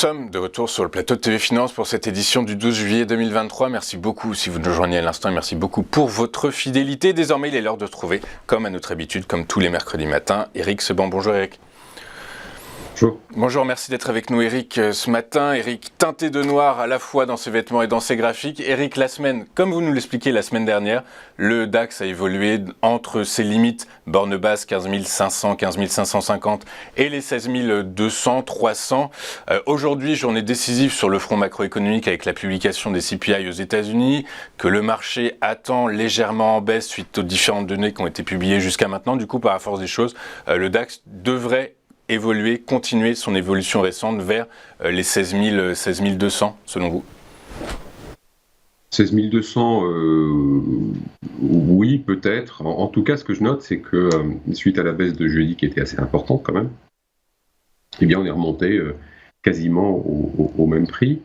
sommes de retour sur le plateau de TV Finance pour cette édition du 12 juillet 2023. Merci beaucoup si vous nous rejoignez à l'instant et merci beaucoup pour votre fidélité. Désormais, il est l'heure de retrouver, comme à notre habitude, comme tous les mercredis matins, Eric Seban. Bonjour Eric. Bonjour. Bonjour, merci d'être avec nous Eric ce matin. Eric, teinté de noir à la fois dans ses vêtements et dans ses graphiques. Eric, la semaine, comme vous nous l'expliquiez la semaine dernière, le DAX a évolué entre ses limites, borne basse 15 500, 15 550 et les 16 200, 300. Aujourd'hui, journée décisive sur le front macroéconomique avec la publication des CPI aux États-Unis, que le marché attend légèrement en baisse suite aux différentes données qui ont été publiées jusqu'à maintenant. Du coup, par la force des choses, le DAX devrait évoluer, continuer son évolution récente vers les 16 200, selon vous? 16 200, oui, peut-être. En tout cas, ce que je note, c'est que suite à la baisse de jeudi, qui était assez importante quand même, eh bien, on est remonté quasiment au même prix.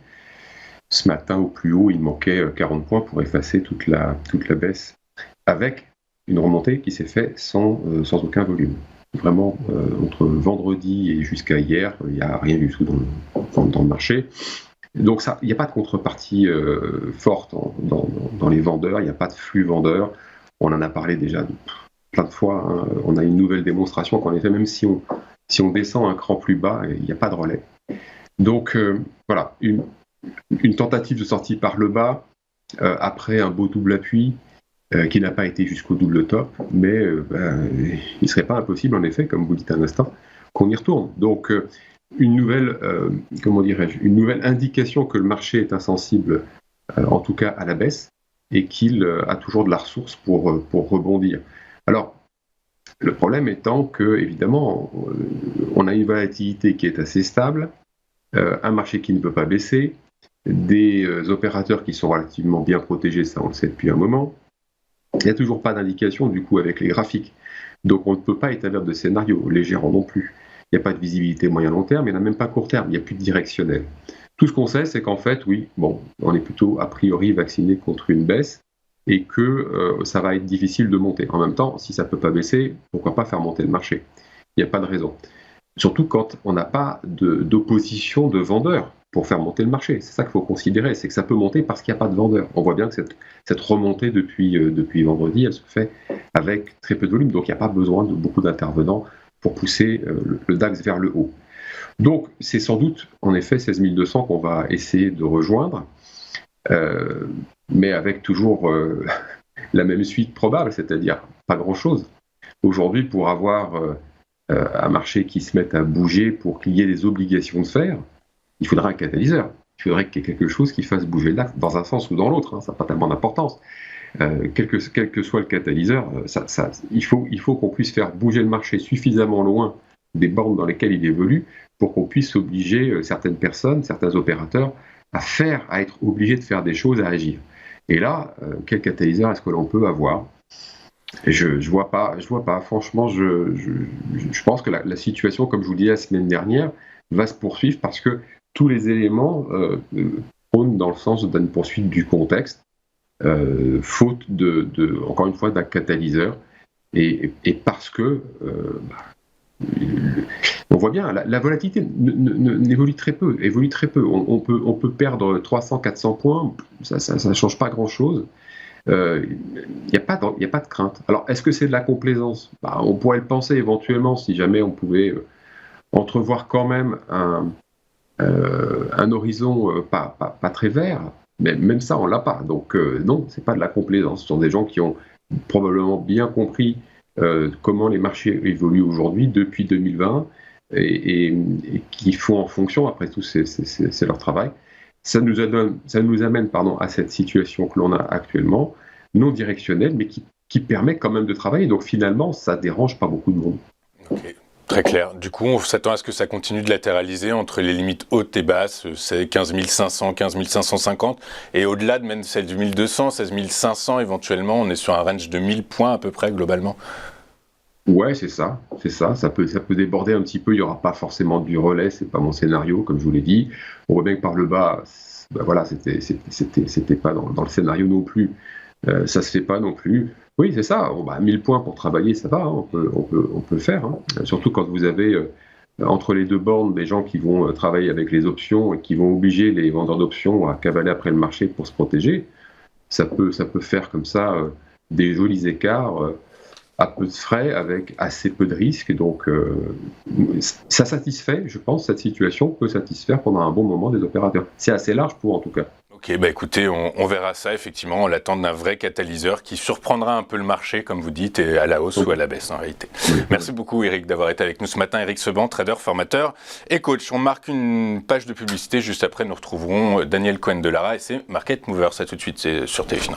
Ce matin, au plus haut, il manquait 40 points pour effacer toute la baisse, avec une remontée qui s'est faite sans aucun volume. Vraiment, entre vendredi et jusqu'à hier, il n'y a rien du tout dans le marché. Donc il n'y a pas de contrepartie forte dans les vendeurs, il n'y a pas de flux vendeurs. On en a parlé déjà plein de fois, hein. On a une nouvelle démonstration qu'en effet, même si on descend un cran plus bas, il n'y a pas de relais. Donc voilà, une tentative de sortie par le bas, après un beau double appui, qui n'a pas été jusqu'au double top, mais il ne serait pas impossible, en effet, comme vous dites un instant, qu'on y retourne. Donc, une nouvelle indication que le marché est insensible, en tout cas à la baisse, et qu'il a toujours de la ressource pour rebondir. Alors, le problème étant que, évidemment, on a une volatilité qui est assez stable, un marché qui ne peut pas baisser, des opérateurs qui sont relativement bien protégés, ça on le sait depuis un moment. Il n'y a toujours pas d'indication du coup avec les graphiques. Donc on ne peut pas établir de scénario, les gérants non plus. Il n'y a pas de visibilité moyen-long terme, il n'y en a même pas court terme, il n'y a plus de directionnel. Tout ce qu'on sait, c'est qu'en fait, oui, on est plutôt a priori vacciné contre une baisse et que ça va être difficile de monter. En même temps, si ça ne peut pas baisser, pourquoi pas faire monter le marché? Il n'y a pas de raison. Surtout quand on n'a pas d'opposition de vendeurs pour faire monter le marché. C'est ça qu'il faut considérer, c'est que ça peut monter parce qu'il n'y a pas de vendeurs. On voit bien que cette remontée depuis vendredi, elle se fait avec très peu de volume, donc il n'y a pas besoin de beaucoup d'intervenants pour pousser le DAX vers le haut. Donc c'est sans doute en effet 16 200 qu'on va essayer de rejoindre, mais avec toujours la même suite probable, c'est-à-dire pas grand-chose. Aujourd'hui, pour avoir un marché qui se mette à bouger, pour qu'il y ait des obligations de faire, il faudra un catalyseur. Il faudrait qu'il y ait quelque chose qui fasse bouger le DAX, dans un sens ou dans l'autre, hein, ça n'a pas tellement d'importance. Quel que soit le catalyseur, il faut qu'on puisse faire bouger le marché suffisamment loin des bornes dans lesquelles il évolue pour qu'on puisse obliger certaines personnes, certains opérateurs à être obligés de faire des choses, à agir. Et là, quel catalyseur est-ce que l'on peut avoir ? Je vois pas. Franchement, je pense que la situation, comme je vous disais la semaine dernière, va se poursuivre parce que tous les éléments prônent dans le sens d'une poursuite du contexte, faute encore une fois, d'un catalyseur, et parce que on voit bien, la volatilité évolue très peu. On peut perdre 300-400 points, ça ne change pas grand-chose. Il n'y a pas de crainte. Alors, est-ce que c'est de la complaisance ? On pourrait le penser éventuellement si jamais on pouvait entrevoir quand même un horizon pas très vert, mais même ça, on ne l'a pas. Donc non, ce n'est pas de la complaisance. Ce sont des gens qui ont probablement bien compris comment les marchés évoluent aujourd'hui, depuis 2020, et qui font en fonction, après tout, c'est leur travail. Ça nous amène à cette situation que l'on a actuellement, non directionnelle, mais qui permet quand même de travailler. Donc finalement, ça ne dérange pas beaucoup de monde. Okay. Très clair. Du coup, on s'attend à ce que ça continue de latéraliser entre les limites hautes et basses, c'est 15 500, 15 550, et au-delà de même celle du 1200, 16 500 éventuellement, on est sur un range de 1000 points à peu près globalement. Ouais, c'est ça. Ça peut déborder un petit peu. Il n'y aura pas forcément du relais. C'est pas mon scénario, comme je vous l'ai dit. On voit bien que par le bas, voilà, c'était pas dans le scénario non plus. Ça se fait pas non plus. Oui, c'est ça. 1000 points pour travailler, ça va. Hein, on peut le faire. Hein. Surtout quand vous avez entre les deux bornes des gens qui vont travailler avec les options et qui vont obliger les vendeurs d'options à cavaler après le marché pour se protéger, ça peut faire comme ça des jolis écarts à peu de frais avec assez peu de risques. Donc ça satisfait, je pense, cette situation peut satisfaire pendant un bon moment des opérateurs. C'est assez large pour en tout cas. Ok, bah écoutez, on verra ça effectivement, on l'attend d'un vrai catalyseur qui surprendra un peu le marché, comme vous dites, et à la hausse ou à la baisse en réalité. Merci beaucoup Eric d'avoir été avec nous ce matin. Eric Seban, trader, formateur et coach. On marque une page de publicité, juste après nous retrouverons Daniel Cohen de Lara et c'est Market Movers. À tout de suite, c'est sur Téléfinance.